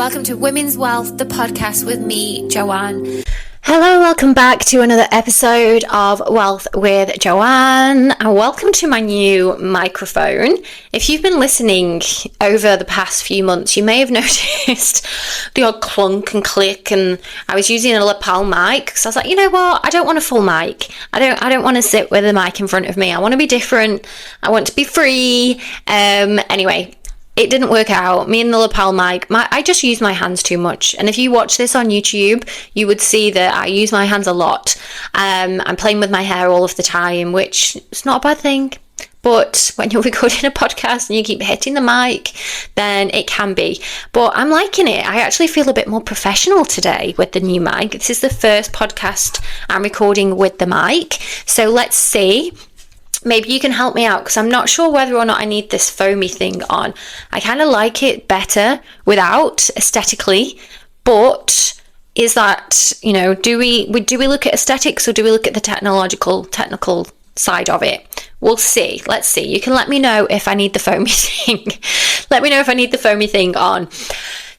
Welcome to Women's Wealth, the podcast with me, Joanne. Hello, welcome back to another episode of Wealth with Joanne, and welcome to my new microphone. If you've been listening over the past few months, you may have noticed the odd clunk and click, and I was using a lapel mic because I was like, you know what, I don't want a full mic. I don't want to sit with a mic in front of me. I want to be different. I want to be free. Anyway, it didn't work out. Me and the lapel mic, I just use my hands too much. And if you watch this on YouTube, you would see that I use my hands a lot. I'm playing with my hair all of the time, which is not a bad thing. But when you're recording a podcast and you keep hitting the mic, then it can be. But I'm liking it. I actually feel a bit more professional today with the new mic. This is the first podcast I'm recording with the mic. So let's see. Maybe you can help me out because I'm not sure whether or not I need this foamy thing on. I kind of like it better without aesthetically, but is that, do we look at aesthetics or do we look at the technical side of it? We'll see. Let's see. You can let me know if I need the foamy thing. Let me know if I need the foamy thing on.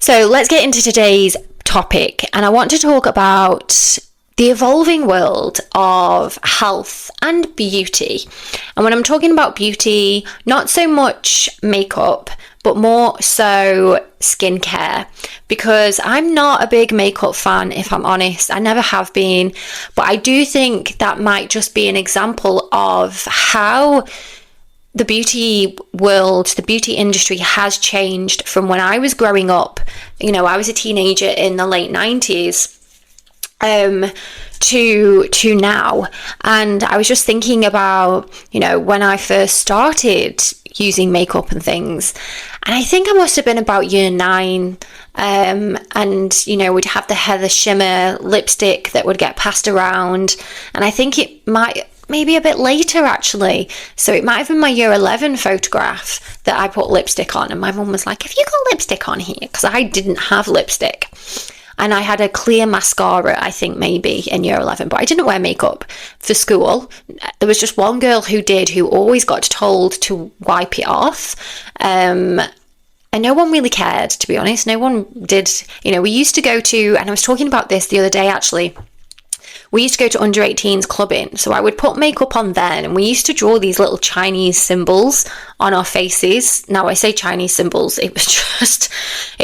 So let's get into today's topic, and I want to talk about the evolving world of health and beauty. And when I'm talking about beauty, not so much makeup, but more so skincare, because I'm not a big makeup fan, if I'm honest. I never have been, but I do think that might just be an example of how the beauty world, the beauty industry has changed from when I was growing up. I was a teenager in the late 90s. To now, and I was just thinking about when I first started using makeup and things, and I think I must have been about year 9, and we'd have the Heather Shimmer lipstick that would get passed around, and I think it might maybe a bit later actually, so it might have been my year 11 photograph that I put lipstick on, and my mum was like, have you got lipstick on here? Because I didn't have lipstick. And I had a clear mascara, I think maybe in year 11, but I didn't wear makeup for school. There was just one girl who did, who always got told to wipe it off. And no one really cared, to be honest. No one did. We used to go to, and I was talking about this the other day actually, we used to go to under 18s clubbing, so I would put makeup on then, and we used to draw these little Chinese symbols on our faces. Now I say Chinese symbols, it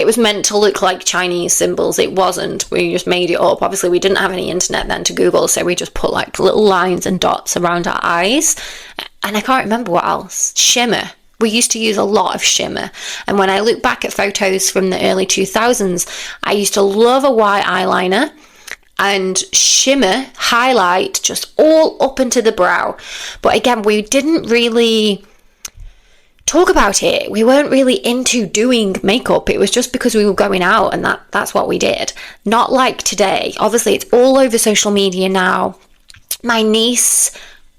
was meant to look like Chinese symbols. It wasn't, we just made it up. Obviously we didn't have any internet then to Google, so we just put like little lines and dots around our eyes, and I can't remember what else. Shimmer. We used to use a lot of shimmer, and when I look back at photos from the early 2000s, I used to love a white eyeliner and shimmer highlight just all up into the brow. But again, we didn't really talk about it. We weren't really into doing makeup. It was just because we were going out, and that's what we did. Not like today. Obviously, it's all over social media now. My niece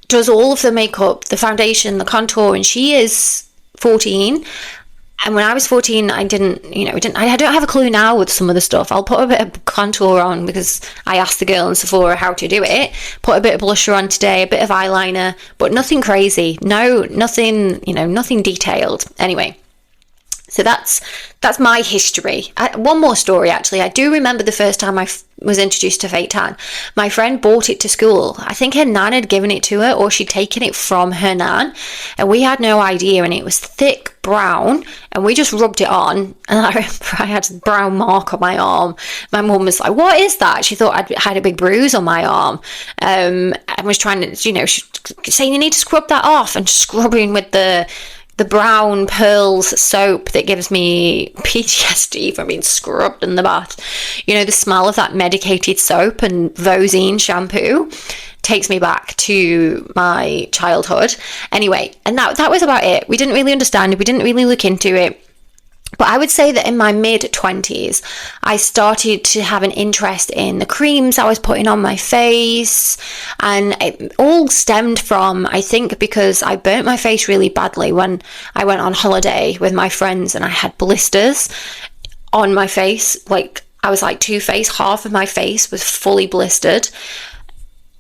does all of the makeup, the foundation, the contour, and she is 14. And when I was 14, I don't have a clue now with some of the stuff. I'll put a bit of contour on because I asked the girl in Sephora how to do it. Put a bit of blusher on today, a bit of eyeliner, but nothing crazy. Nothing detailed. Anyway, so that's my history. One more story, actually. I do remember the first time I was introduced to fake tan. My friend bought it to school. I think her nan had given it to her, or she'd taken it from her nan, and we had no idea, and it was thick brown, and we just rubbed it on, and I remember I had a brown mark on my arm. My mum was like, what is that? She thought I had a big bruise on my arm, and was trying to, saying you need to scrub that off, and scrubbing with the brown pearls soap that gives me PTSD from being scrubbed in the bath. The smell of that medicated soap and Vosine shampoo takes me back to my childhood. Anyway, and that was about it. We didn't really understand it. We didn't really look into it. But I would say that in my mid-20s, I started to have an interest in the creams I was putting on my face. And it all stemmed from, I think, because I burnt my face really badly when I went on holiday with my friends, and I had blisters on my face. Like, I was like two-faced. Half of my face was fully blistered.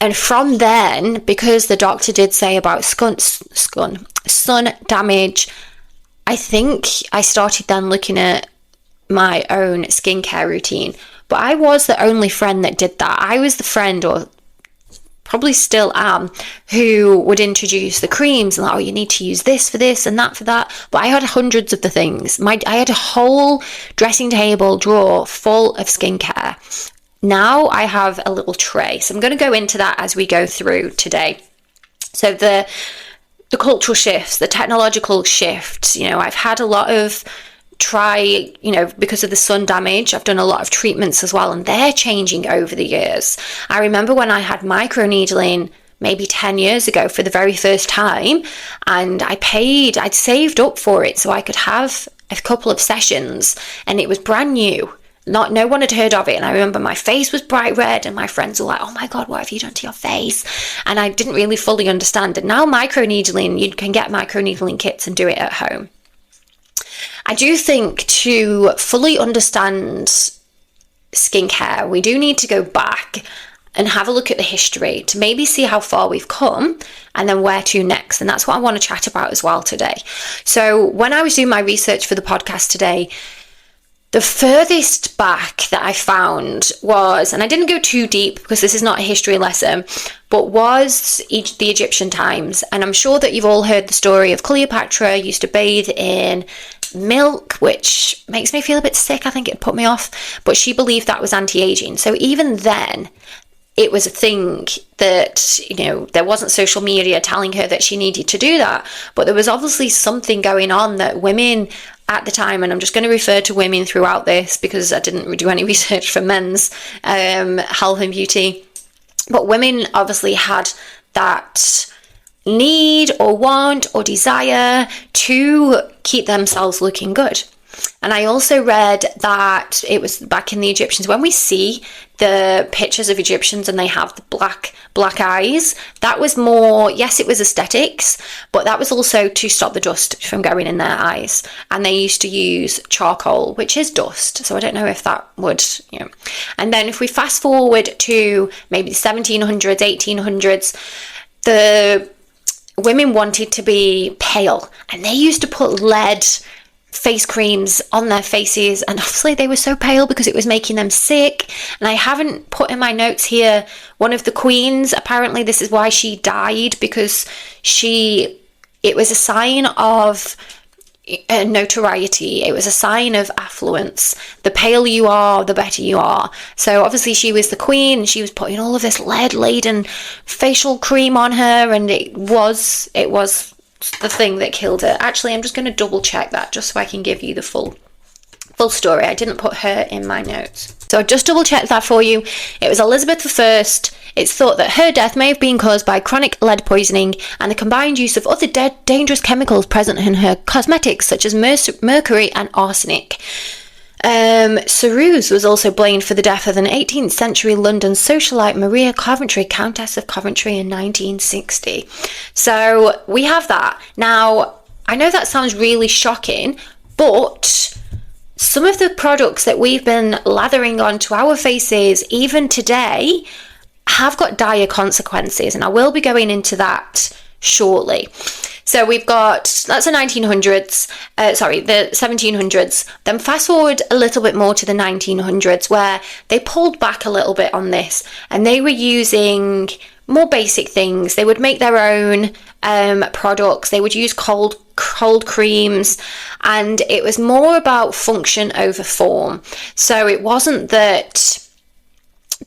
And from then, because the doctor did say about sun damage, I think I started then looking at my own skincare routine. But I was the only friend that did that. I was the friend, or probably still am, who would introduce the creams and like, oh, you need to use this for this and that for that. But I had hundreds of the things. I had a whole dressing table drawer full of skincare. Now I have a little tray. So I'm going to go into that as we go through today. So the cultural shifts, the technological shifts, I've had a lot of because of the sun damage, I've done a lot of treatments as well, and they're changing over the years. I remember when I had microneedling maybe 10 years ago for the very first time, and I'd saved up for it so I could have a couple of sessions, and it was brand new. No one had heard of it, and I remember my face was bright red, and my friends were like, oh my god, what have you done to your face? And I didn't really fully understand it. Now microneedling, you can get microneedling kits and do it at home. I do think to fully understand skincare, we do need to go back and have a look at the history to maybe see how far we've come and then where to next. And that's what I want to chat about as well today. So when I was doing my research for the podcast today, the furthest back that I found was, and I didn't go too deep because this is not a history lesson, but was the Egyptian times. And I'm sure that you've all heard the story of Cleopatra used to bathe in milk, which makes me feel a bit sick. I think it put me off, but she believed that was anti-aging. So even then, it was a thing that, there wasn't social media telling her that she needed to do that, but there was obviously something going on that women at the time, and I'm just going to refer to women throughout this because I didn't do any research for men's health and beauty, but women obviously had that need or want or desire to keep themselves looking good. And I also read that it was back in the Egyptians, when we see the pictures of Egyptians and they have the black eyes, that was more, yes, it was aesthetics, but that was also to stop the dust from going in their eyes. And they used to use charcoal, which is dust. So I don't know if that would, And then if we fast forward to maybe the 1700s, 1800s, the women wanted to be pale, and they used to put lead face creams on their faces, and obviously they were so pale because it was making them sick. And I haven't put in my notes here, one of the queens, apparently this is why she died, because it was a sign of notoriety. It was a sign of affluence. The paler you are, the better you are. So obviously she was the queen, and she was putting all of this lead laden facial cream on her, and it was the thing that killed her. Actually, I'm just going to double check that just so I can give you the full story. I didn't put her in my notes, so I just double checked that for you. It was Elizabeth I. It's thought that her death may have been caused by chronic lead poisoning and the combined use of other dangerous chemicals present in her cosmetics, such as mercury and arsenic. Ceruse was also blamed for the death of an 18th century London socialite, Maria Coventry, Countess of Coventry, in 1960. So we have that. Now, I know that sounds really shocking, but some of the products that we've been lathering onto our faces even today have got dire consequences, and I will be going into that shortly. So we've got, that's the 1900s, the 1700s. Then fast forward a little bit more to the 1900s, where they pulled back a little bit on this, and they were using more basic things. They would make their own products. They would use cold creams, and it was more about function over form. So it wasn't that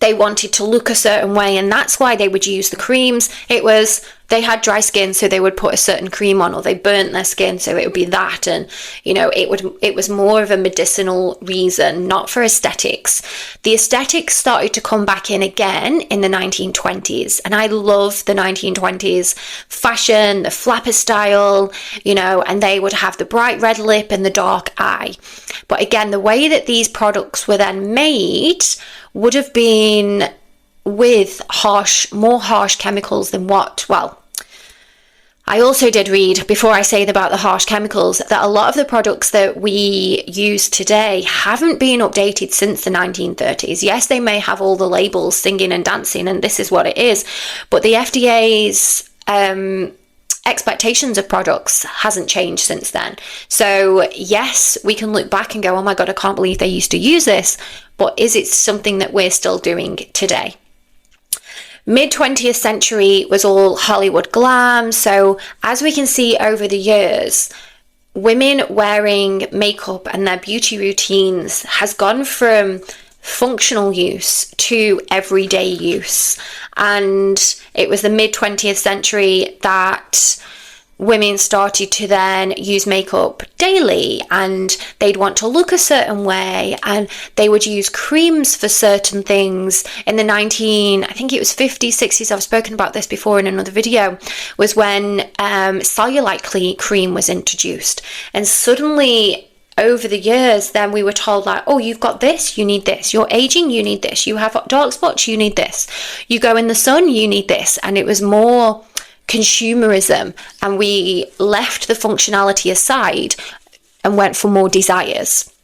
they wanted to look a certain way, and that's why they would use the creams. It was, they had dry skin, so they would put a certain cream on, or they burnt their skin, so it would be that. And it was more of a medicinal reason, not for aesthetics. The aesthetics started to come back in again in the 1920s, and I love the 1920s fashion, the flapper style, and they would have the bright red lip and the dark eye. But again, the way that these products were then made would have been with more harsh chemicals than I also did read, before I say about the harsh chemicals, that a lot of the products that we use today haven't been updated since the 1930s. Yes, they may have all the labels singing and dancing, and this is what it is, but the FDA's expectations of products hasn't changed since then. So yes, we can look back and go, oh my God, I can't believe they used to use this. But is it something that we're still doing today? Mid 20th century was all Hollywood glam. So as we can see over the years, women wearing makeup and their beauty routines has gone from functional use to everyday use. And it was the mid 20th century that women started to then use makeup daily, and they'd want to look a certain way, and they would use creams for certain things. In the I think it was 50s, 60s, I've spoken about this before in another video, was when cellulite cream was introduced. And suddenly over the years, then we were told like, oh, you've got this, you need this. You're aging, you need this. You have dark spots, you need this. You go in the sun, you need this. And it was more consumerism, and we left the functionality aside and went for more desires.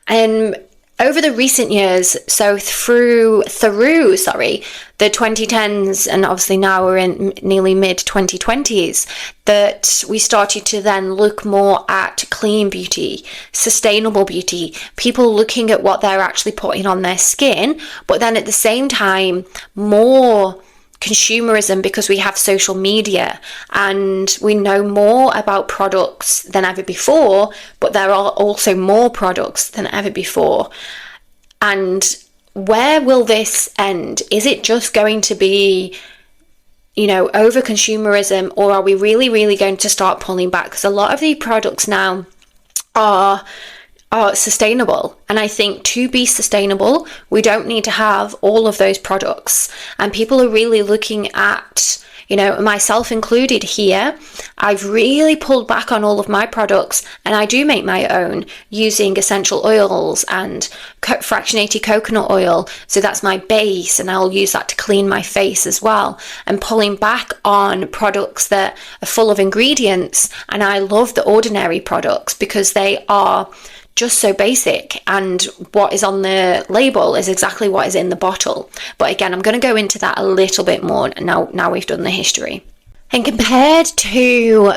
And over the recent years, so through the 2010s, and obviously now we're in nearly mid 2020s, that we started to then look more at clean beauty, sustainable beauty, people looking at what they're actually putting on their skin, but then at the same time more consumerism, because we have social media and we know more about products than ever before, but there are also more products than ever before. And where will this end? Is it just going to be, over consumerism, or are we really, really going to start pulling back? Because a lot of the products now are sustainable, and I think to be sustainable we don't need to have all of those products. And people are really looking at, myself included here, I've really pulled back on all of my products, and I do make my own using essential oils and fractionated coconut oil. So that's my base, and I'll use that to clean my face as well, and pulling back on products that are full of ingredients. And I love the ordinary products because they are just so basic, and what is on the label is exactly what is in the bottle. But again, I'm going to go into that a little bit more now we've done the history. And compared to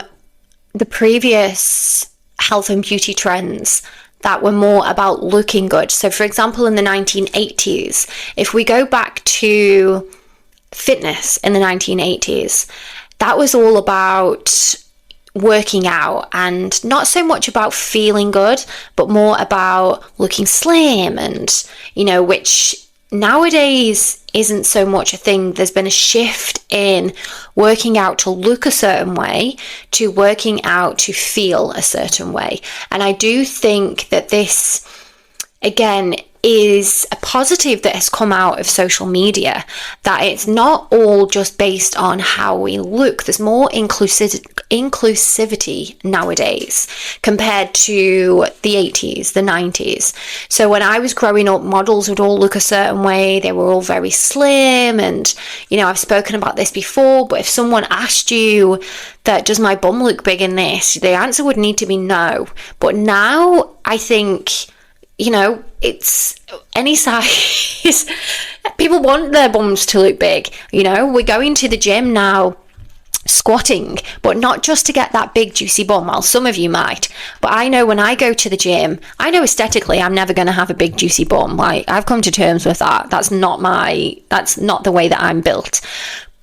the previous health and beauty trends that were more about looking good, so for example in the 1980s, if we go back to fitness in the 1980s, that was all about working out, and not so much about feeling good, but more about looking slim, and which nowadays isn't so much a thing. There's been a shift in working out to look a certain way to working out to feel a certain way. And I do think that this, again, is a positive that has come out of social media, that it's not all just based on how we look. There's more inclusivity nowadays compared to the 80s, the 90s. So when I was growing up, models would all look a certain way. They were all very slim, and I've spoken about this before, but if someone asked you that, does my bum look big in this, the answer would need to be no. But now I think it's any size. People want their bums to look big. We're going to the gym now squatting, but not just to get that big juicy bum. Well, some of you might, but I know when I go to the gym, I know aesthetically I'm never going to have a big juicy bum. Like, I've come to terms with that. That's not the way that I'm built.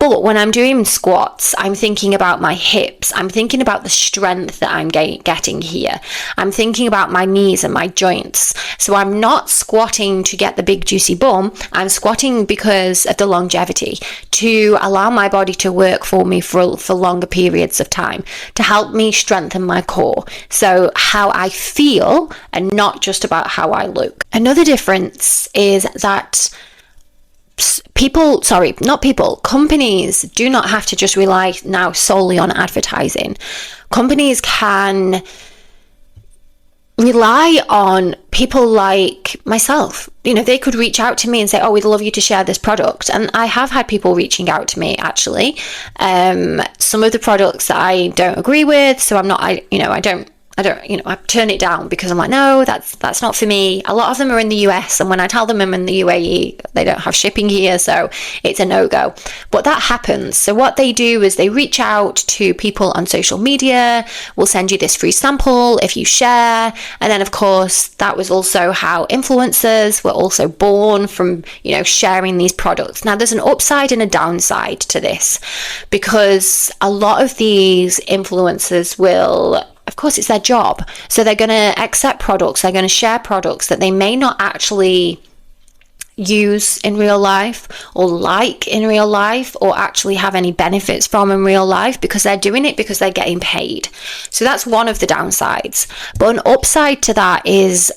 But when I'm doing squats, I'm thinking about my hips. I'm thinking about the strength that I'm getting here. I'm thinking about my knees and my joints. So I'm not squatting to get the big juicy bum. I'm squatting because of the longevity, to allow my body to work for me for longer periods of time, to help me strengthen my core. So how I feel, and not just about how I look. Another difference is that companies do not have to just rely now solely on advertising. Companies can rely on people like myself. They could reach out to me and say, oh, we'd love you to share this product. And I have had people reaching out to me, actually. Some of the products that I don't agree with, so I don't I turn it down because I'm like, no, that's not for me. A lot of them are in the US, and when I tell them I'm in the UAE, they don't have shipping here, so it's a no-go. But that happens. So what they do is they reach out to people on social media. We'll send you this free sample if you share. And then, of course, that was also how influencers were also born, from, sharing these products. Now, there's an upside and a downside to this, because a lot of these influencers will, of course, it's their job. So they're going to accept products, they're going to share products that they may not actually use in real life, or like in real life, or actually have any benefits from in real life, because they're doing it because they're getting paid. So that's one of the downsides. But an upside to that is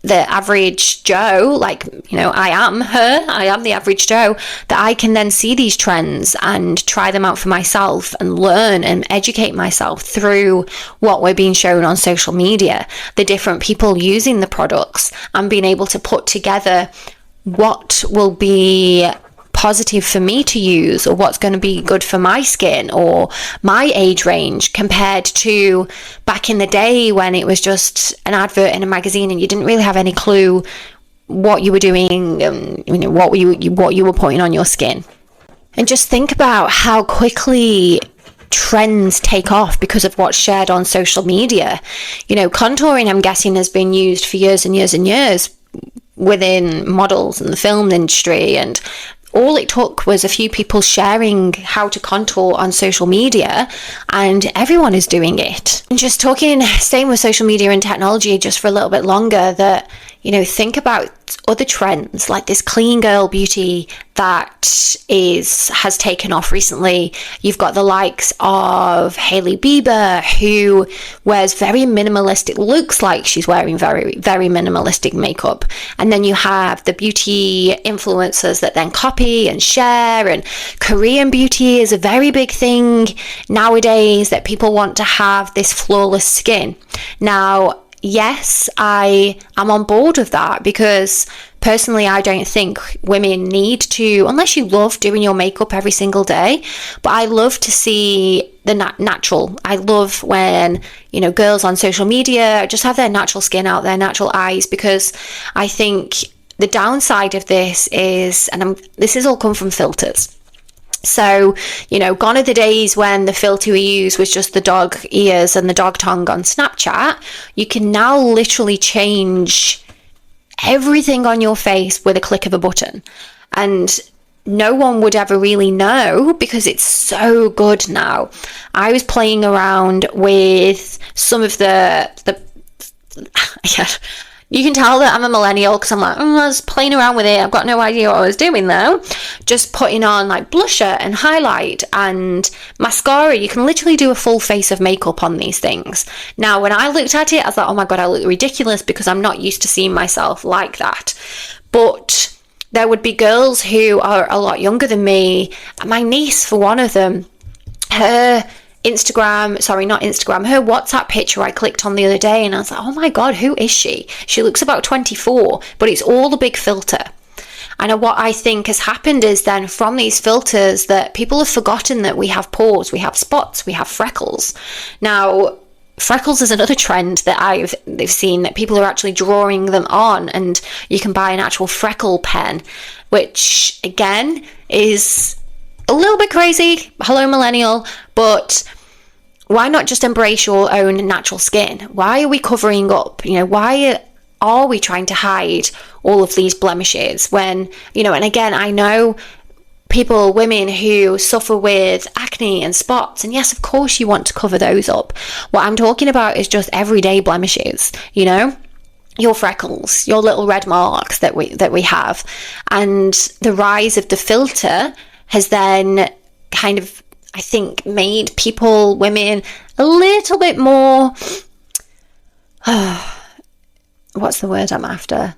the average Joe, I am the average Joe, that I can then see these trends and try them out for myself and learn and educate myself through what we're being shown on social media, the different people using the products, and being able to put together what will be positive for me to use, or what's going to be good for my skin or my age range, compared to back in the day when it was just an advert in a magazine and you didn't really have any clue what you were doing, what you were putting on your skin. And just think about how quickly trends take off because of what's shared on social media. Contouring, I'm guessing, has been used for years and years and years within models and the film industry, and all it took was a few people sharing how to contour on social media, and everyone is doing it. And just staying with social media and technology just for a little bit longer, that, think about other trends like this clean girl beauty that has taken off recently. You've got the likes of Hailey Bieber, who wears very minimalistic, looks like she's wearing very, very minimalistic makeup. And then you have the beauty influencers that then copy and share, and Korean beauty is a very big thing nowadays, that people want to have this flawless skin. Now, yes, I am on board with that, because personally, I don't think women need to, unless you love doing your makeup every single day. But I love to see the natural. I love when, girls on social media just have their natural skin out, their natural eyes, because I think the downside of this is, this has all come from filters. So, gone are the days when the filter we use was just the dog ears and the dog tongue on Snapchat. You can now literally change everything on your face with a click of a button. And no one would ever really know, because it's so good now. I was playing around with some of the yeah. You can tell that I'm a millennial, because I'm like, I was playing around with it. I've got no idea what I was doing though. Just putting on like blusher and highlight and mascara. You can literally do a full face of makeup on these things. Now, when I looked at it, I thought, oh my God, I look ridiculous, because I'm not used to seeing myself like that. But there would be girls who are a lot younger than me. My niece, for one of them, her WhatsApp picture I clicked on the other day, and I was like, oh my God, who is she? She looks about 24, but it's all a big filter. And what I think has happened is then, from these filters, that people have forgotten that we have pores, we have spots, we have freckles. Now, freckles is another trend that they've seen, that people are actually drawing them on, and you can buy an actual freckle pen, which again is a little bit crazy. Hello, millennial. But why not just embrace your own natural skin? Why are we covering up? Why are we trying to hide all of these blemishes when, and again, I know women who suffer with acne and spots, and yes, of course you want to cover those up. What I'm talking about is just everyday blemishes, your freckles, your little red marks that we have. And the rise of the filter has then kind of, I think, made women a little bit more, what's the word I'm after?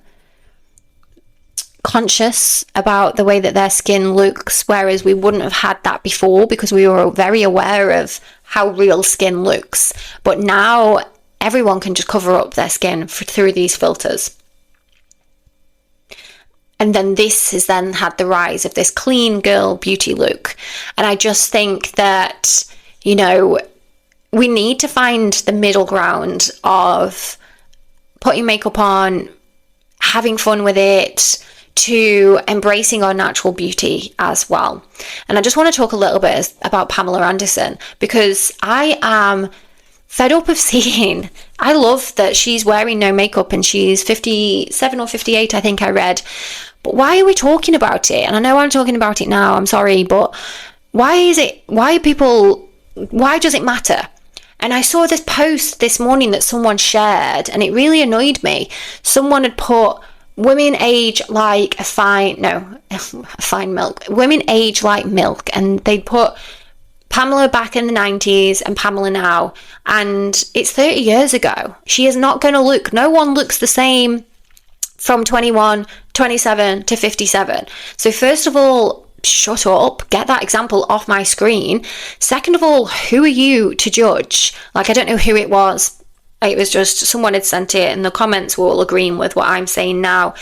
Conscious about the way that their skin looks, whereas we wouldn't have had that before, because we were very aware of how real skin looks. But now everyone can just cover up their skin through these filters. And then this has then had the rise of this clean girl beauty look. And I just think that, we need to find the middle ground of putting makeup on, having fun with it, to embracing our natural beauty as well. And I just want to talk a little bit about Pamela Anderson, because I am fed up of seeing, I love that she's wearing no makeup and she's 57 or 58, I think I read. But why are we talking about it? And I know I'm talking about it now, I'm sorry, but why does it matter? And I saw this post this morning that someone shared, and it really annoyed me. Someone had put, women age like fine milk. Women age like milk. And they'd put Pamela back in the 90s and Pamela now. And it's 30 years ago. She is not going to look, no one looks the same from 21, 27 to 57. So first of all, shut up, get that example off my screen. Second of all, who are you to judge? Like, I don't know who it was. It was just someone had sent it, and the comments were all agreeing with what I'm saying now.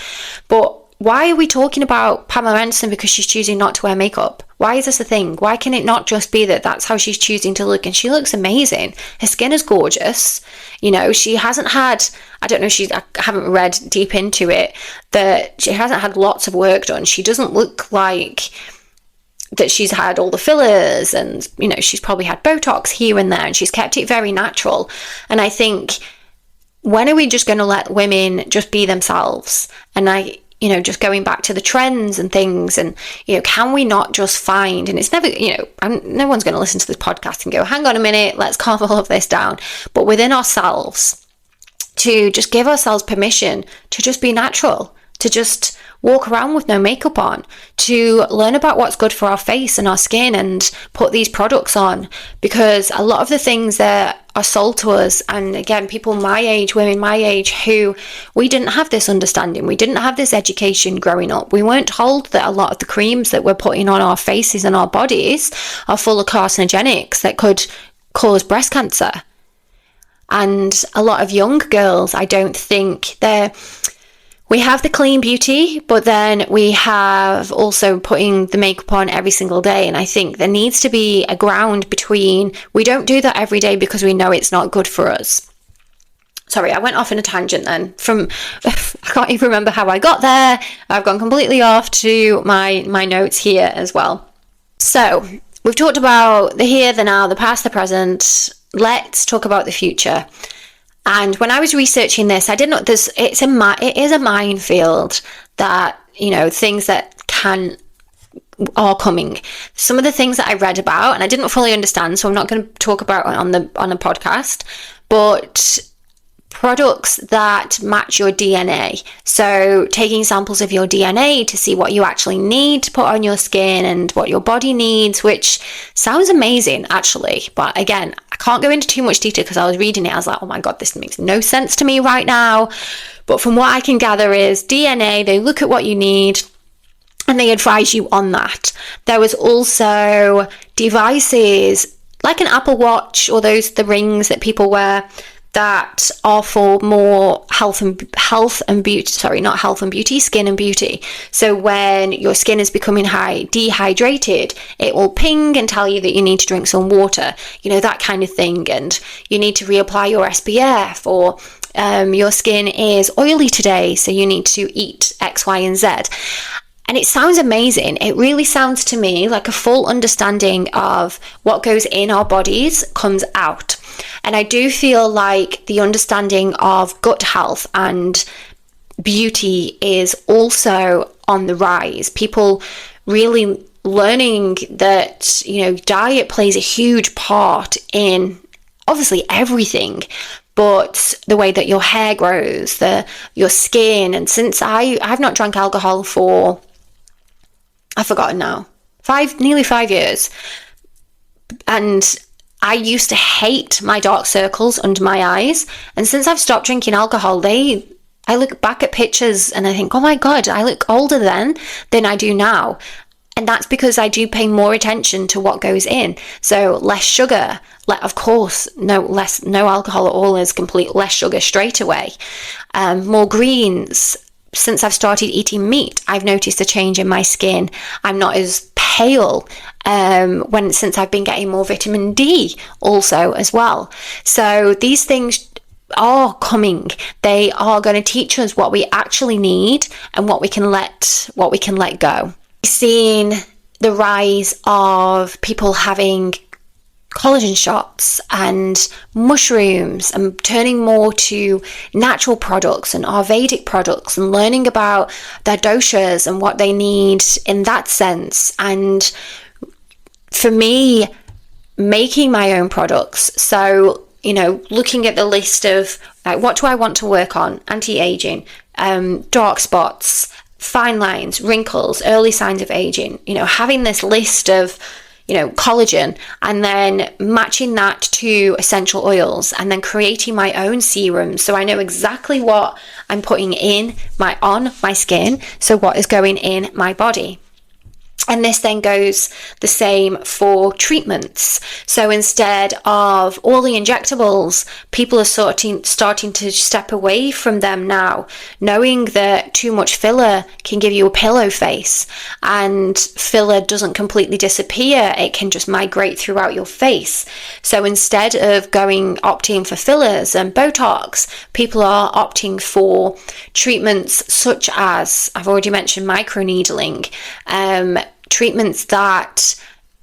But why are we talking about Pamela Anderson because she's choosing not to wear makeup? Why is this a thing? Why can it not just be that that's how she's choosing to look? And she looks amazing. Her skin is gorgeous. You know, she hasn't had, I haven't read deep into it, that she hasn't had lots of work done. She doesn't look like that she's had all the fillers, and, you know, she's probably had Botox here and there, and she's kept it very natural. And I think, when are we just going to let women just be themselves? And just going back to the trends and things, and, can we not just find, and it's never, no one's going to listen to this podcast and go, hang on a minute, let's calm all of this down. But within ourselves, to just give ourselves permission to just be natural, to just walk around with no makeup on, to learn about what's good for our face and our skin and put these products on. Because a lot of the things that are sold to us, and again, people my age, women my age, who we didn't have this understanding, we didn't have this education growing up. We weren't told that a lot of the creams that we're putting on our faces and our bodies are full of carcinogenics that could cause breast cancer. And a lot of young girls, I don't think we have the clean beauty, but then we have also putting the makeup on every single day. And I think there needs to be a ground between, we don't do that every day because we know it's not good for us. Sorry, I went off in a tangent then. I can't even remember how I got there. I've gone completely off to my notes here as well. So we've talked about the here, the now, the past, the present. Let's talk about the future. And when I was researching this, I didn't know it is a minefield that, things that are coming. Some of the things that I read about, and I didn't fully understand, so I'm not going to talk about it on a podcast, but products that match your DNA. So taking samples of your DNA to see what you actually need to put on your skin and what your body needs, which sounds amazing actually. But again, I can't go into too much detail because I was reading it. I was like, oh my God, this makes no sense to me right now. But from what I can gather is DNA, they look at what you need and they advise you on that. There was also devices like an Apple Watch or the rings that people wear that are for more skin and beauty. So when your skin is becoming dehydrated, it will ping and tell you that you need to drink some water, that kind of thing. And you need to reapply your SPF, or your skin is oily today, so you need to eat X, Y, and Z. And it sounds amazing. It really sounds to me like a full understanding of what goes in our bodies comes out. And I do feel like the understanding of gut health and beauty is also on the rise. People really learning that, diet plays a huge part in obviously everything, but the way that your hair grows, your skin. And since I've not drank alcohol for, I've forgotten now, nearly 5 years. And I used to hate my dark circles under my eyes. And since I've stopped drinking alcohol, I look back at pictures and I think, oh my God, I look older then than I do now. And that's because I do pay more attention to what goes in. So less sugar, of course, no alcohol at all is less sugar straight away. More greens. Since I've started eating meat, I've noticed a change in my skin. I'm not as kale, since I've been getting more vitamin D also as well. So these things are coming. They are going to teach us what we actually need and what we can let go. We've seen the rise of people having collagen shots and mushrooms and turning more to natural products and Ayurvedic products and learning about their doshas and what they need in that sense. And for me, making my own products, so looking at the list of like, what do I want to work on? Anti-aging, dark spots, fine lines, wrinkles, early signs of aging, having this list of collagen, and then matching that to essential oils, and then creating my own serums, so I know exactly what I'm putting on my skin, so what is going in my body. And this then goes the same for treatments. So instead of all the injectables, people are starting to step away from them now, knowing that too much filler can give you a pillow face, and filler doesn't completely disappear. It can just migrate throughout your face. So instead of opting for fillers and Botox, people are opting for treatments such as, I've already mentioned, microneedling, treatments that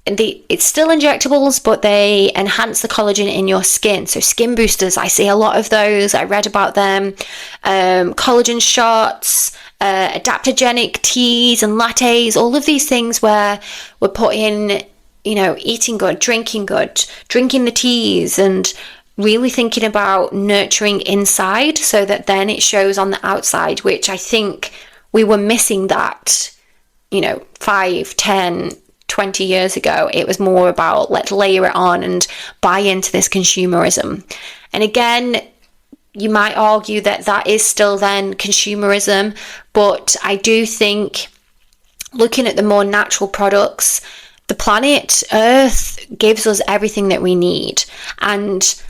it's still injectables, but they enhance the collagen in your skin. So skin boosters, I see a lot of those. I read about them. Collagen shots, adaptogenic teas and lattes, all of these things where we're putting, eating good, drinking the teas, and really thinking about nurturing inside so that then it shows on the outside, which I think we were missing that 5, 10, 20 years ago. It was more about let's layer it on and buy into this consumerism. And again, you might argue that is still then consumerism, but I do think looking at the more natural products, the planet Earth gives us everything that we need. And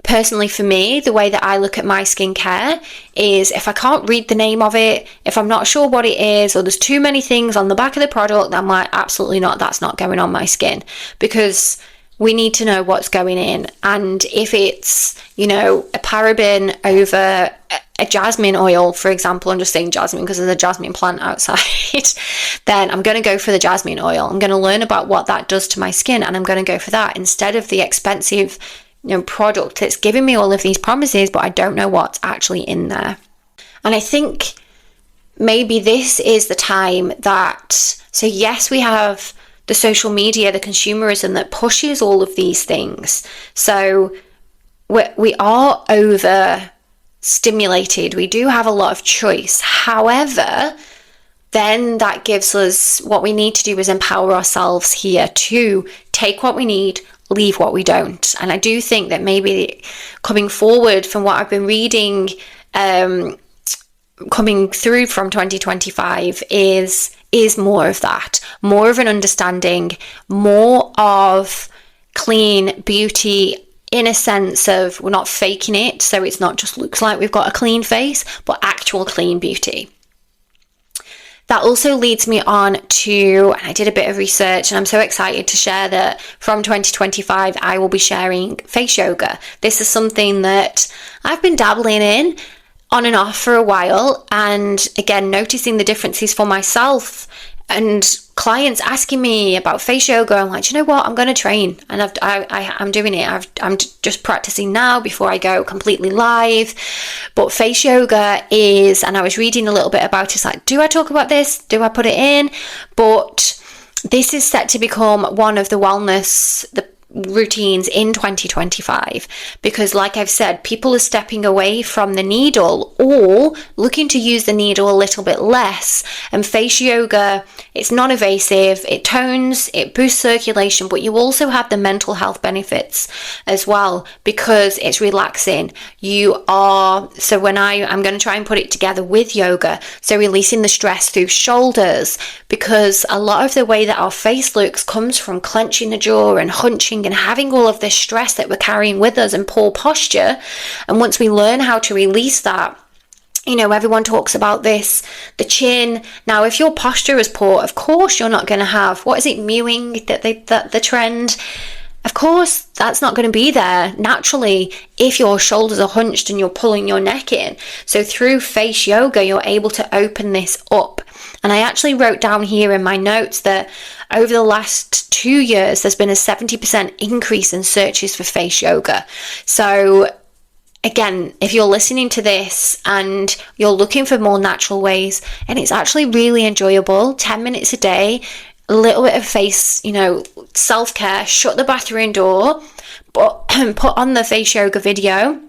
personally, for me, the way that I look at my skincare is if I can't read the name of it, if I'm not sure what it is, or there's too many things on the back of the product, I'm like, absolutely not, that's not going on my skin, because we need to know what's going in. And if it's, a paraben over a jasmine oil, for example, I'm just saying jasmine because there's a jasmine plant outside, then I'm going to go for the jasmine oil. I'm going to learn about what that does to my skin, and I'm going to go for that instead of the expensive product that's giving me all of these promises, but I don't know what's actually in there. And I think maybe this is the time so yes, we have the social media, the consumerism that pushes all of these things. So we are over stimulated. We do have a lot of choice. However, then that gives us what we need to do is empower ourselves here to take what we need, leave what we don't. And I do think that maybe coming forward from what I've been reading, coming through from 2025 is more of that, more of an understanding, more of clean beauty in a sense of we're not faking it, so it's not just looks like we've got a clean face, but actual clean beauty. That also leads me on to, and I did a bit of research, and I'm so excited to share that from 2025, I will be sharing face yoga. This is something that I've been dabbling in on and off for a while, and again, noticing the differences for myself and clients asking me about face yoga. I'm like, you know what? I'm going to train, and I'm doing it. I'm just practicing now before I go completely live. But face yoga is, and I was reading a little bit about it. It's like, do I talk about this? Do I put it in? But this is set to become one of the wellness, the routines in 2025, because like I've said, people are stepping away from the needle or looking to use the needle a little bit less. And face yoga, it's non-invasive, it tones, it boosts circulation, but you also have the mental health benefits as well because it's relaxing. So when I'm going to try and put it together with yoga, so releasing the stress through shoulders, because a lot of the way that our face looks comes from clenching the jaw and hunching and having all of this stress that we're carrying with us and poor posture. And once we learn how to release that, Everyone talks about this, the chin. Now, if your posture is poor, of course you're not going to have, what is it, mewing, the trend? Of course, that's not going to be there naturally if your shoulders are hunched and you're pulling your neck in. So through face yoga, you're able to open this up. And I actually wrote down here in my notes that over the last 2 years, there's been a 70% increase in searches for face yoga. So again, if you're listening to this and you're looking for more natural ways, and it's actually really enjoyable, 10 minutes a day, a little bit of face, self-care, shut the bathroom door, but put on the face yoga video,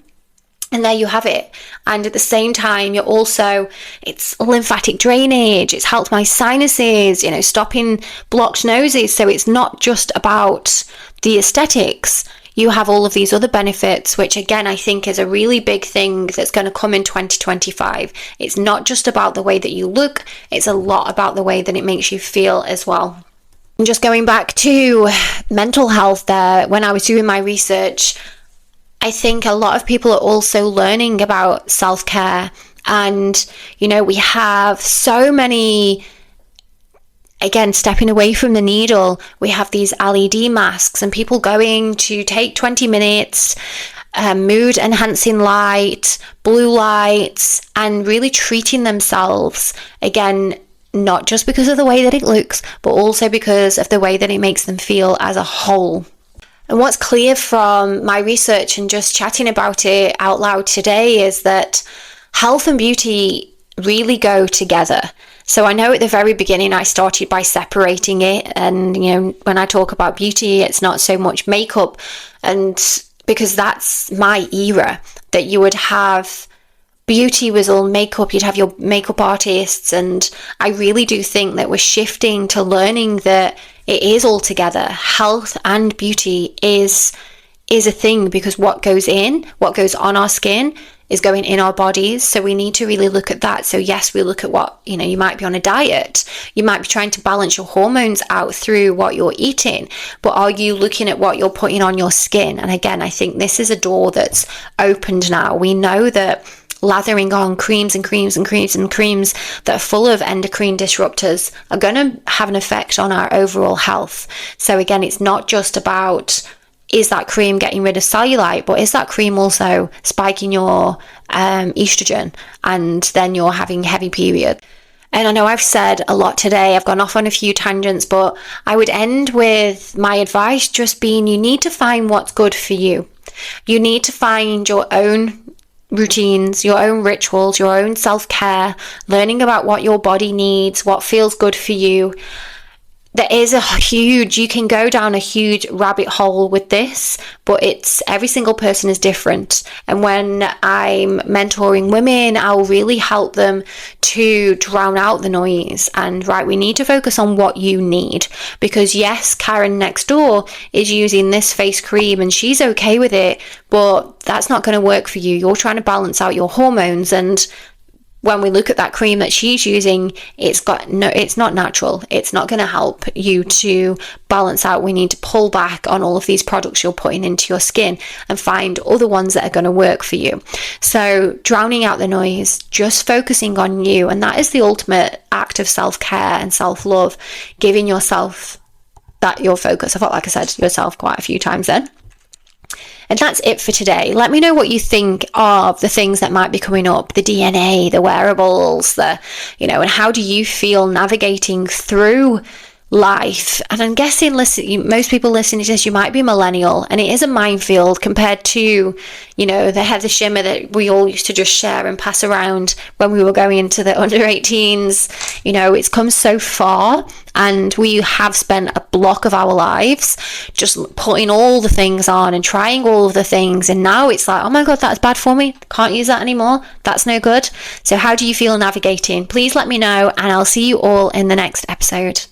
and there you have it. And at the same time, it's lymphatic drainage, it's helped my sinuses, stopping blocked noses. So it's not just about the aesthetics. You have all of these other benefits, which again, I think is a really big thing that's going to come in 2025. It's not just about the way that you look, it's a lot about the way that it makes you feel as well. And just going back to mental health there, when I was doing my research, I think a lot of people are also learning about self-care. And, we have so many, again, stepping away from the needle, we have these LED masks and people going to take 20 minutes, mood enhancing light, blue lights, and really treating themselves. Again, not just because of the way that it looks, but also because of the way that it makes them feel as a whole. And what's clear from my research and just chatting about it out loud today is that health and beauty really go together. So I know at the very beginning I started by separating it, and when I talk about beauty, it's not so much makeup, and because that's my era, that you would have beauty was all makeup, you'd have your makeup artists, and I really do think that we're shifting to learning that it is all together. Health and beauty is a thing, because what goes on our skin is going in our bodies. So we need to really look at that. So yes, we look at what, you might be on a diet. You might be trying to balance your hormones out through what you're eating, but are you looking at what you're putting on your skin? And again, I think this is a door that's opened now. We know that lathering on creams and creams and creams and creams that are full of endocrine disruptors are going to have an effect on our overall health. So again, it's not just about, is that cream getting rid of cellulite, but is that cream also spiking your estrogen, and then you're having heavy period? And I know I've said a lot today, I've gone off on a few tangents, but I would end with my advice just being, you need to find what's good for you. You need to find your own routines, your own rituals, your own self-care, learning about what your body needs, what feels good for you. You can go down a huge rabbit hole with this, but every single person is different. And when I'm mentoring women, I'll really help them to drown out the noise. And we need to focus on what you need, because yes, Karen next door is using this face cream and she's okay with it, but that's not going to work for you. You're trying to balance out your hormones, and when we look at that cream that she's using, it's not natural. It's not going to help you to balance out. We need to pull back on all of these products you're putting into your skin and find other ones that are going to work for you. So drowning out the noise, just focusing on you. And that is the ultimate act of self-care and self-love, giving yourself that your focus. I felt like I said yourself quite a few times then. And that's it for today. Let me know what you think of the things that might be coming up, the DNA, the wearables, and how do you feel navigating through life? And I'm guessing, most people listening to this, you might be millennial, and it is a minefield compared to, the heather shimmer that we all used to just share and pass around when we were going into the under 18s. It's come so far, and we have spent a block of our lives just putting all the things on and trying all of the things, and now it's like, oh my god, that's bad for me, can't use that anymore, that's no good. So how do you feel navigating? Please let me know, and I'll see you all in the next episode.